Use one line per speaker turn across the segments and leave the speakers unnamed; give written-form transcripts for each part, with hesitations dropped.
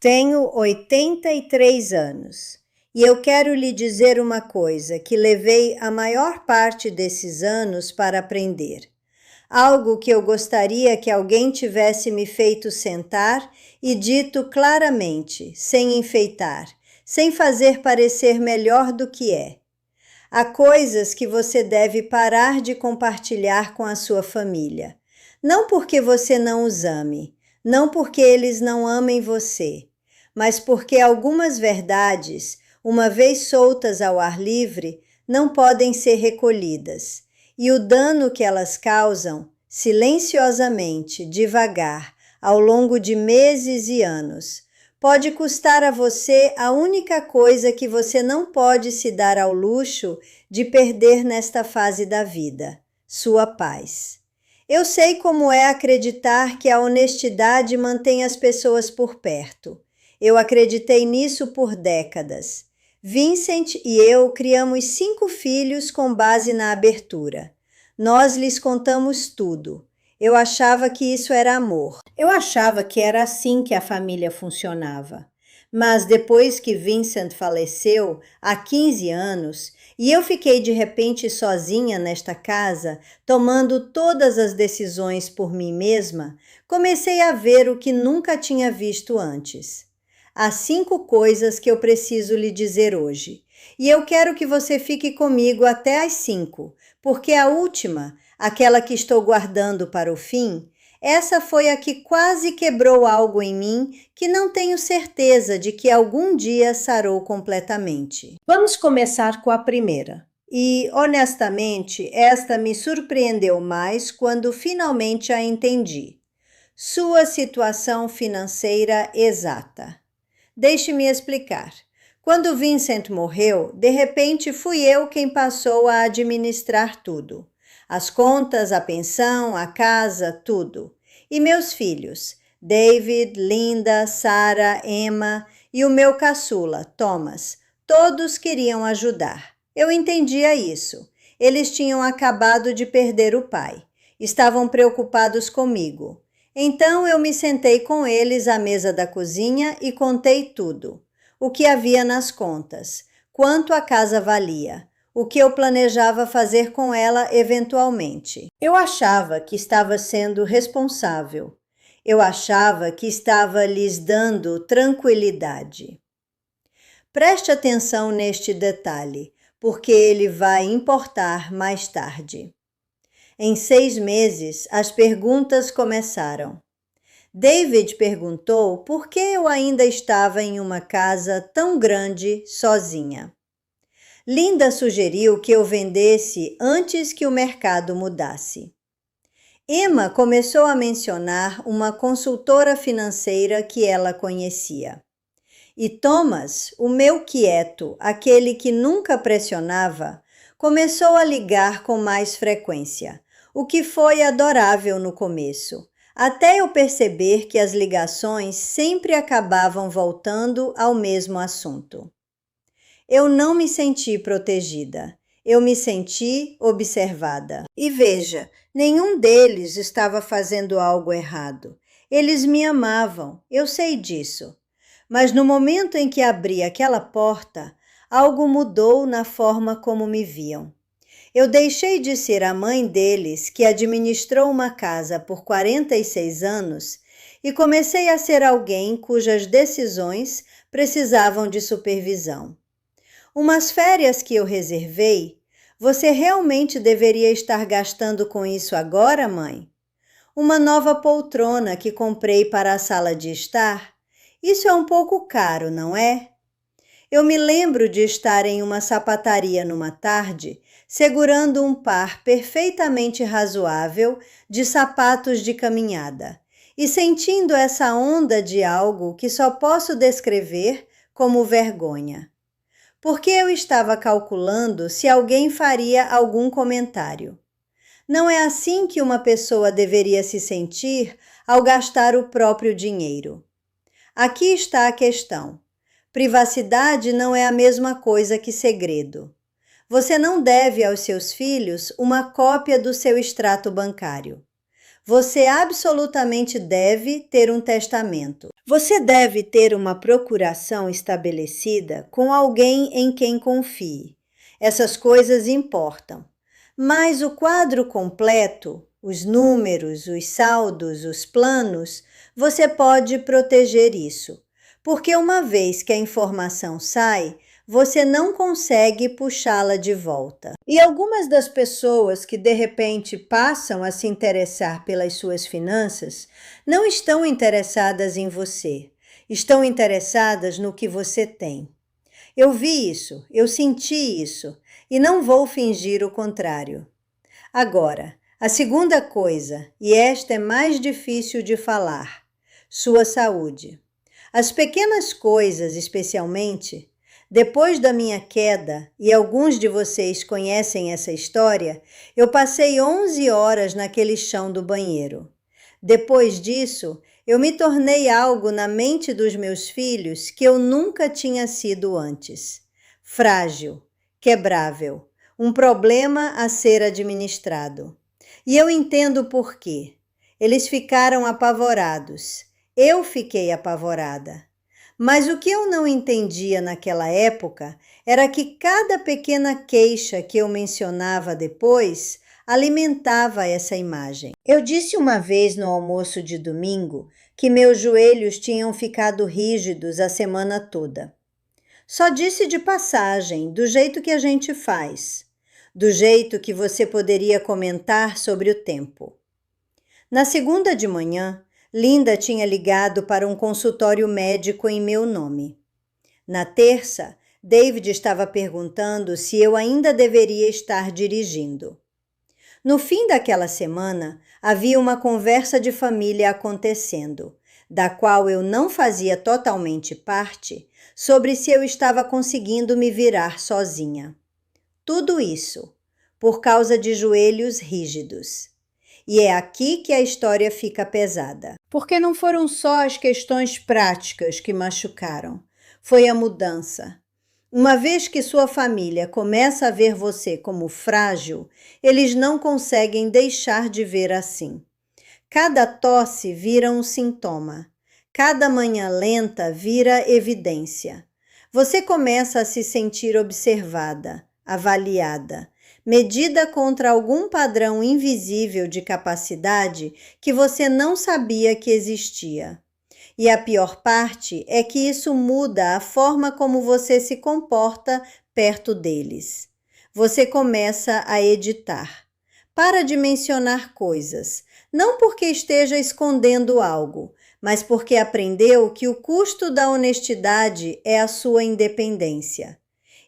Tenho 83 anos e eu quero lhe dizer uma coisa que levei a maior parte desses anos para aprender. Algo que eu gostaria que alguém tivesse me feito sentar e dito claramente, sem enfeitar, sem fazer parecer melhor do que é. Há coisas que você deve parar de compartilhar com a sua família. Não porque você não os ame, não porque eles não amem você, mas porque algumas verdades, uma vez soltas ao ar livre, não podem ser recolhidas. E o dano que elas causam, silenciosamente, devagar, ao longo de meses e anos, pode custar a você a única coisa que você não pode se dar ao luxo de perder nesta fase da vida: sua paz. Eu sei como é acreditar que a honestidade mantém as pessoas por perto. Eu acreditei nisso por décadas. Vincent e eu criamos 5 filhos com base na abertura. Nós lhes contamos tudo. Eu achava que isso era amor. Eu achava que era assim que a família funcionava. Mas depois que Vincent faleceu, há 15 anos, e eu fiquei de repente sozinha nesta casa, tomando todas as decisões por mim mesma, comecei a ver o que nunca tinha visto antes. Há 5 coisas que eu preciso lhe dizer hoje. E eu quero que você fique comigo até às 5, porque a última, aquela que estou guardando para o fim, essa foi a que quase quebrou algo em mim que não tenho certeza de que algum dia sarou completamente. Vamos começar com a primeira. E, honestamente, esta me surpreendeu mais quando finalmente a entendi. Sua situação financeira exata. Deixe-me explicar. Quando Vincent morreu, de repente fui eu quem passou a administrar tudo. As contas, a pensão, a casa, tudo. E meus filhos, David, Linda, Sarah, Emma e o meu caçula, Thomas, todos queriam ajudar. Eu entendia isso. Eles tinham acabado de perder o pai. Estavam preocupados comigo. Então eu me sentei com eles à mesa da cozinha e contei tudo. O que havia nas contas, quanto a casa valia, o que eu planejava fazer com ela eventualmente. Eu achava que estava sendo responsável. Eu achava que estava lhes dando tranquilidade. Preste atenção neste detalhe, porque ele vai importar mais tarde. Em 6 meses, as perguntas começaram. David perguntou por que eu ainda estava em uma casa tão grande sozinha. Linda sugeriu que eu vendesse antes que o mercado mudasse. Emma começou a mencionar uma consultora financeira que ela conhecia. E Thomas, o meu quieto, aquele que nunca pressionava, começou a ligar com mais frequência, o que foi adorável no começo, até eu perceber que as ligações sempre acabavam voltando ao mesmo assunto. Eu não me senti protegida. Eu me senti observada. E veja, nenhum deles estava fazendo algo errado. Eles me amavam, eu sei disso. Mas no momento em que abri aquela porta, algo mudou na forma como me viam. Eu deixei de ser a mãe deles, que administrou uma casa por 46 anos, e comecei a ser alguém cujas decisões precisavam de supervisão. Umas férias que eu reservei, você realmente deveria estar gastando com isso agora, mãe? Uma nova poltrona que comprei para a sala de estar? Isso é um pouco caro, não é? Eu me lembro de estar em uma sapataria numa tarde, segurando um par perfeitamente razoável de sapatos de caminhada e sentindo essa onda de algo que só posso descrever como vergonha. Porque eu estava calculando se alguém faria algum comentário. Não é assim que uma pessoa deveria se sentir ao gastar o próprio dinheiro. Aqui está a questão. Privacidade não é a mesma coisa que segredo. Você não deve aos seus filhos uma cópia do seu extrato bancário. Você absolutamente deve ter um testamento. Você deve ter uma procuração estabelecida com alguém em quem confie. Essas coisas importam. Mas o quadro completo, os números, os saldos, os planos, você pode proteger isso. Porque uma vez que a informação sai, você não consegue puxá-la de volta. E algumas das pessoas que de repente passam a se interessar pelas suas finanças não estão interessadas em você, estão interessadas no que você tem. Eu vi isso, eu senti isso, e não vou fingir o contrário. Agora, a segunda coisa, e esta é mais difícil de falar, sua saúde. As pequenas coisas, especialmente, depois da minha queda, e alguns de vocês conhecem essa história, eu passei 11 horas naquele chão do banheiro. Depois disso, eu me tornei algo na mente dos meus filhos que eu nunca tinha sido antes. Frágil, quebrável, um problema a ser administrado. E eu entendo por quê. Eles ficaram apavorados. Eu fiquei apavorada. Mas o que eu não entendia naquela época era que cada pequena queixa que eu mencionava depois alimentava essa imagem. Eu disse uma vez no almoço de domingo que meus joelhos tinham ficado rígidos a semana toda. Só disse de passagem, do jeito que a gente faz, do jeito que você poderia comentar sobre o tempo. Na segunda de manhã, Linda tinha ligado para um consultório médico em meu nome. Na terça, David estava perguntando se eu ainda deveria estar dirigindo. No fim daquela semana, havia uma conversa de família acontecendo, da qual eu não fazia totalmente parte, sobre se eu estava conseguindo me virar sozinha. Tudo isso por causa de joelhos rígidos. E é aqui que a história fica pesada. Porque não foram só as questões práticas que machucaram, foi a mudança. Uma vez que sua família começa a ver você como frágil, eles não conseguem deixar de ver assim. Cada tosse vira um sintoma. Cada manhã lenta vira evidência. Você começa a se sentir observada, avaliada, medida contra algum padrão invisível de capacidade que você não sabia que existia. E a pior parte é que isso muda a forma como você se comporta perto deles. Você começa a editar. Para de mencionar coisas, não porque esteja escondendo algo, mas porque aprendeu que o custo da honestidade é a sua independência.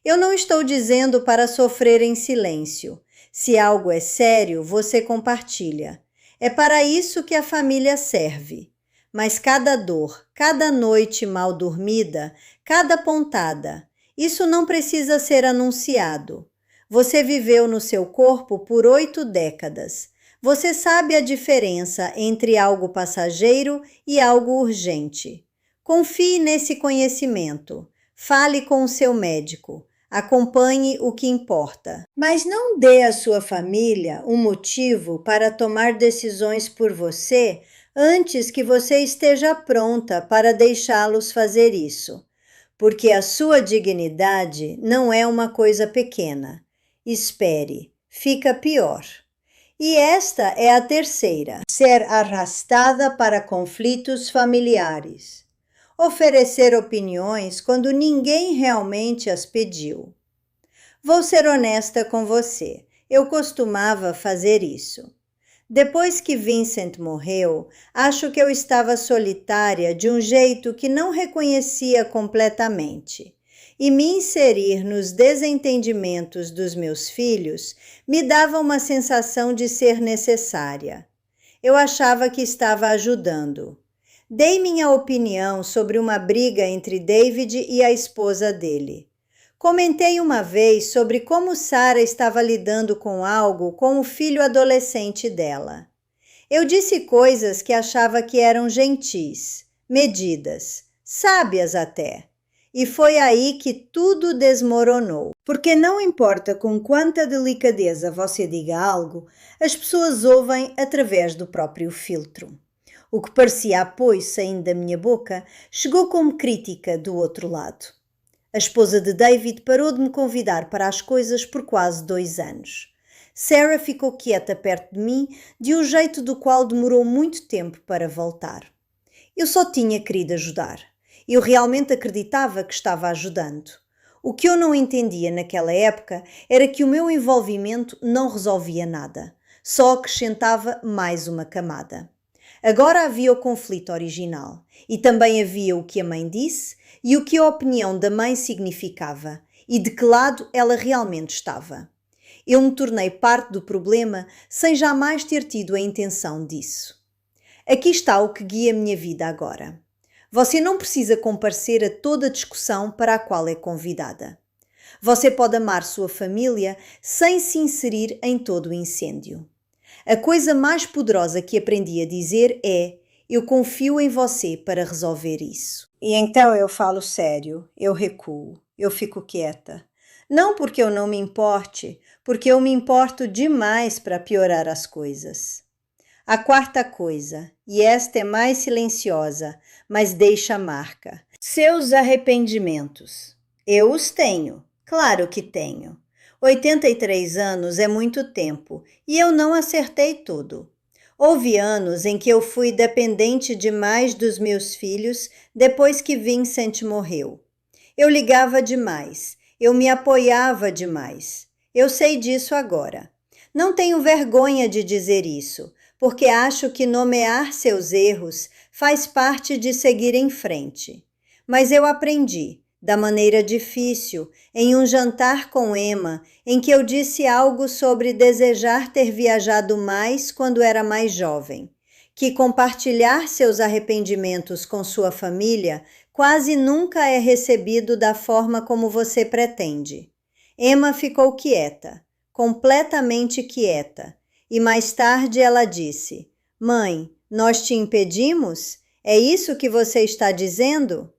Eu não estou dizendo para sofrer em silêncio. Se algo é sério, você compartilha. É para isso que a família serve. Mas cada dor, cada noite mal dormida, cada pontada, isso não precisa ser anunciado. Você viveu no seu corpo por 8 décadas. Você sabe a diferença entre algo passageiro e algo urgente. Confie nesse conhecimento. Fale com o seu médico. Acompanhe o que importa. Mas não dê à sua família um motivo para tomar decisões por você antes que você esteja pronta para deixá-los fazer isso. Porque a sua dignidade não é uma coisa pequena. Espere, fica pior. E esta é a terceira: ser arrastada para conflitos familiares. Oferecer opiniões quando ninguém realmente as pediu. Vou ser honesta com você, eu costumava fazer isso. Depois que Vincent morreu, acho que eu estava solitária de um jeito que não reconhecia completamente. E me inserir nos desentendimentos dos meus filhos me dava uma sensação de ser necessária. Eu achava que estava ajudando. Dei minha opinião sobre uma briga entre David e a esposa dele. Comentei uma vez sobre como Sarah estava lidando com algo com o filho adolescente dela. Eu disse coisas que achava que eram gentis, medidas, sábias até. E foi aí que tudo desmoronou. Porque não importa com quanta delicadeza você diga algo, as pessoas ouvem através do próprio filtro. O que parecia apoio saindo da minha boca chegou como crítica do outro lado. A esposa de David parou de me convidar para as coisas por quase 2 anos. Sarah ficou quieta perto de mim, de um jeito do qual demorou muito tempo para voltar. Eu só tinha querido ajudar. Eu realmente acreditava que estava ajudando. O que eu não entendia naquela época era que o meu envolvimento não resolvia nada, só acrescentava mais uma camada. Agora havia o conflito original e também havia o que a mãe disse e o que a opinião da mãe significava e de que lado ela realmente estava. Eu me tornei parte do problema sem jamais ter tido a intenção disso. Aqui está o que guia a minha vida agora. Você não precisa comparecer a toda discussão para a qual é convidada. Você pode amar sua família sem se inserir em todo o incêndio. A coisa mais poderosa que aprendi a dizer é: eu confio em você para resolver isso. E então eu falo sério, eu recuo, eu fico quieta. Não porque eu não me importe, porque eu me importo demais para piorar as coisas. A quarta coisa, e esta é mais silenciosa, mas deixa marca. Seus arrependimentos. Eu os tenho, claro que tenho. 83 anos é muito tempo e eu não acertei tudo. Houve anos em que eu fui dependente demais dos meus filhos depois que Vincent morreu. Eu ligava demais, eu me apoiava demais. Eu sei disso agora. Não tenho vergonha de dizer isso, porque acho que nomear seus erros faz parte de seguir em frente. Mas eu aprendi, da maneira difícil, em um jantar com Emma, em que eu disse algo sobre desejar ter viajado mais quando era mais jovem, que compartilhar seus arrependimentos com sua família quase nunca é recebido da forma como você pretende. Emma ficou quieta, completamente quieta, e mais tarde ela disse: Mãe, nós te impedimos? É isso que você está dizendo?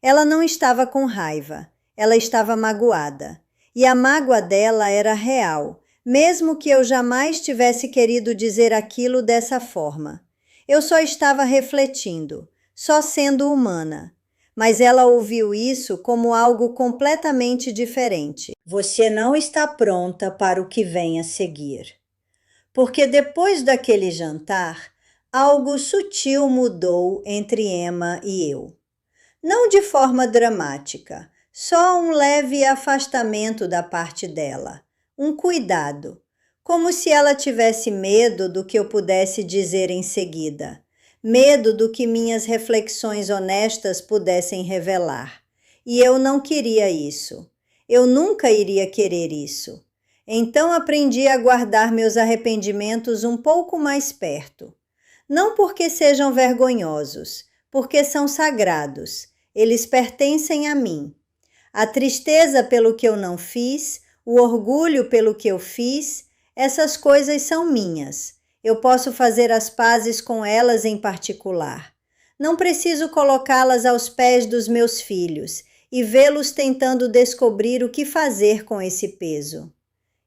Ela não estava com raiva, ela estava magoada. E a mágoa dela era real, mesmo que eu jamais tivesse querido dizer aquilo dessa forma. Eu só estava refletindo, só sendo humana. Mas ela ouviu isso como algo completamente diferente. Você não está pronta para o que vem a seguir. Porque depois daquele jantar, algo sutil mudou entre Emma e eu. Não de forma dramática, só um leve afastamento da parte dela, um cuidado, como se ela tivesse medo do que eu pudesse dizer em seguida, medo do que minhas reflexões honestas pudessem revelar. E eu não queria isso. Eu nunca iria querer isso. Então aprendi a guardar meus arrependimentos um pouco mais perto. Não porque sejam vergonhosos, porque são sagrados. Eles pertencem a mim. A tristeza pelo que eu não fiz, o orgulho pelo que eu fiz, essas coisas são minhas. Eu posso fazer as pazes com elas em particular. Não preciso colocá-las aos pés dos meus filhos e vê-los tentando descobrir o que fazer com esse peso.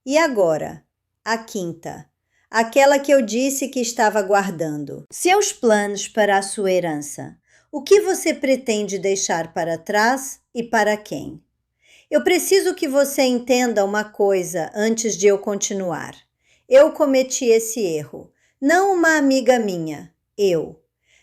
E agora, a quinta, aquela que eu disse que estava guardando. Seus planos para a sua herança. O que você pretende deixar para trás e para quem? Eu preciso que você entenda uma coisa antes de eu continuar. Eu cometi esse erro, não uma amiga minha, eu.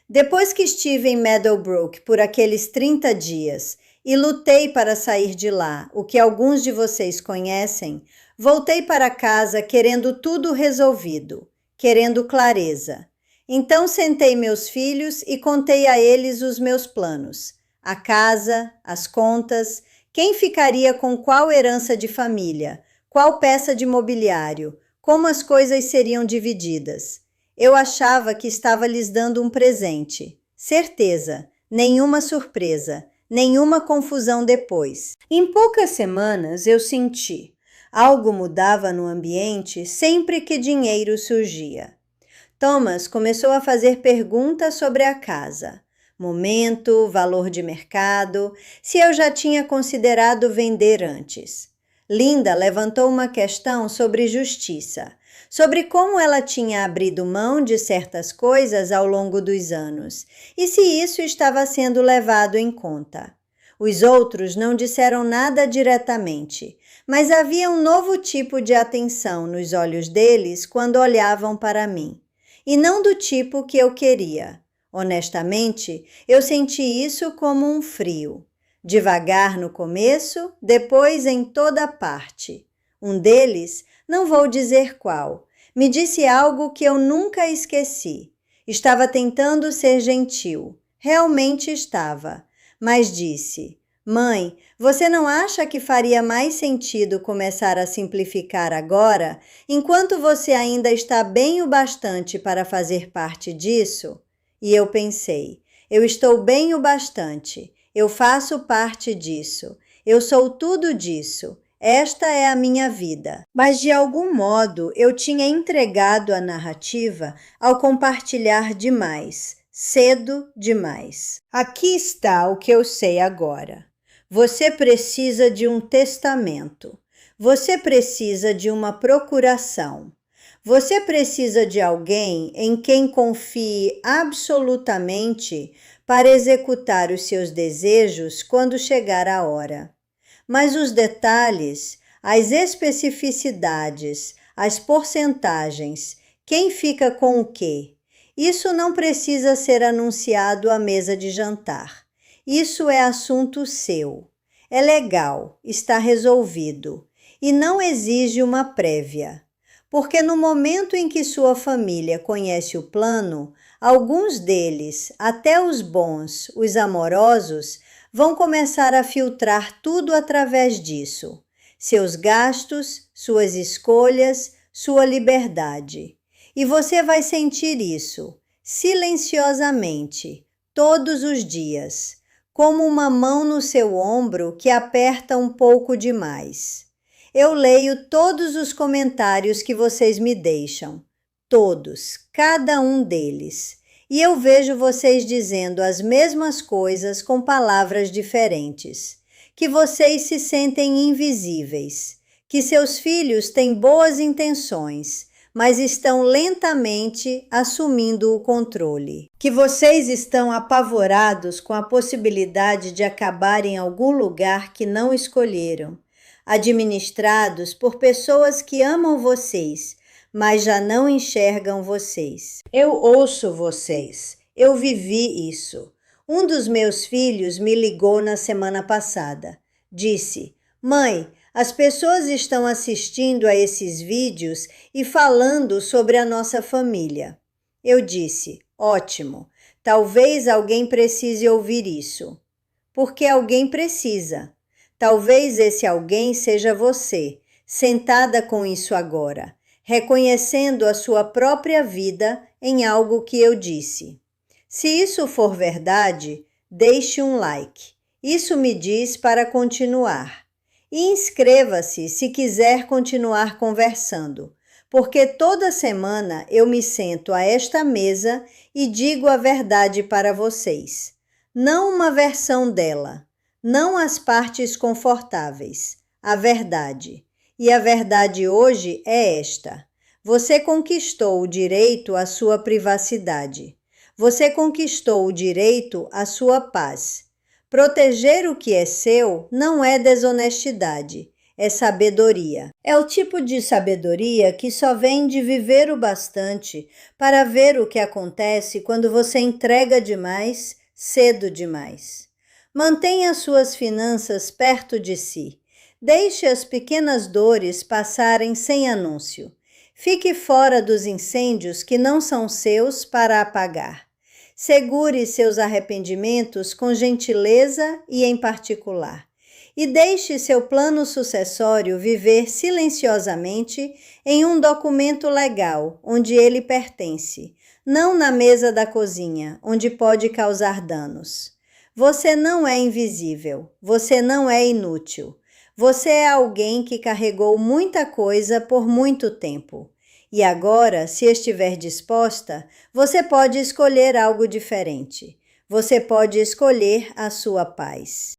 Depois que estive em Meadowbrook por aqueles 30 dias e lutei para sair de lá, o que alguns de vocês conhecem, voltei para casa querendo tudo resolvido, querendo clareza. Então sentei meus filhos e contei a eles os meus planos, a casa, as contas, quem ficaria com qual herança de família, qual peça de mobiliário, como as coisas seriam divididas. Eu achava que estava lhes dando um presente. Certeza, nenhuma surpresa, nenhuma confusão depois. Em poucas semanas eu senti. Algo mudava no ambiente sempre que dinheiro surgia. Thomas começou a fazer perguntas sobre a casa. momento, valor de mercado, se eu já tinha considerado vender antes. Linda levantou uma questão sobre justiça, sobre como ela tinha abrido mão de certas coisas ao longo dos anos e se isso estava sendo levado em conta. Os outros não disseram nada diretamente, mas havia um novo tipo de atenção nos olhos deles quando olhavam para mim, e não do tipo que eu queria. Honestamente, eu senti isso como um frio. Devagar no começo, depois em toda parte. Um deles, não vou dizer qual, me disse algo que eu nunca esqueci. Estava tentando ser gentil. Realmente estava. Mas disse: Mãe, você não acha que faria mais sentido começar a simplificar agora, enquanto você ainda está bem o bastante para fazer parte disso? E eu pensei: eu estou bem o bastante. Eu faço parte disso. Eu sou tudo disso. Esta é a minha vida. Mas de algum modo eu tinha entregado a narrativa ao compartilhar demais, cedo demais. Aqui está o que eu sei agora. Você precisa de um testamento. Você precisa de uma procuração. Você precisa de alguém em quem confie absolutamente para executar os seus desejos quando chegar a hora. Mas os detalhes, as especificidades, as porcentagens, quem fica com o quê? Isso não precisa ser anunciado à mesa de jantar. Isso é assunto seu. É legal, está resolvido. E não exige uma prévia. Porque no momento em que sua família conhece o plano, alguns deles, até os bons, os amorosos, vão começar a filtrar tudo através disso. Seus gastos, suas escolhas, sua liberdade. E você vai sentir isso, silenciosamente, todos os dias, como uma mão no seu ombro que aperta um pouco demais. Eu leio todos os comentários que vocês me deixam, todos, cada um deles. E eu vejo vocês dizendo as mesmas coisas com palavras diferentes. Que vocês se sentem invisíveis. Que seus filhos têm boas intenções, mas estão lentamente assumindo o controle. Que vocês estão apavorados com a possibilidade de acabar em algum lugar que não escolheram. Administrados por pessoas que amam vocês, mas já não enxergam vocês. Eu ouço vocês. Eu vivi isso. Um dos meus filhos me ligou na semana passada. Disse: Mãe, as pessoas estão assistindo a esses vídeos e falando sobre a nossa família. Eu disse: Ótimo. Talvez alguém precise ouvir isso. Porque alguém precisa. Talvez esse alguém seja você, sentada com isso agora, reconhecendo a sua própria vida em algo que eu disse. Se isso for verdade, deixe um like. Isso me diz para continuar. E inscreva-se se quiser continuar conversando, porque toda semana eu me sento a esta mesa e digo a verdade para vocês. Não uma versão dela. Não as partes confortáveis, a verdade. E a verdade hoje é esta: você conquistou o direito à sua privacidade. Você conquistou o direito à sua paz. Proteger o que é seu não é desonestidade, é sabedoria. É o tipo de sabedoria que só vem de viver o bastante para ver o que acontece quando você entrega demais, cedo demais. Mantenha suas finanças perto de si. Deixe as pequenas dores passarem sem anúncio. Fique fora dos incêndios que não são seus para apagar. Segure seus arrependimentos com gentileza e em particular. E deixe seu plano sucessório viver silenciosamente em um documento legal, onde ele pertence, não na mesa da cozinha, onde pode causar danos. Você não é invisível, você não é inútil. Você é alguém que carregou muita coisa por muito tempo. E agora, se estiver disposta, você pode escolher algo diferente. Você pode escolher a sua paz.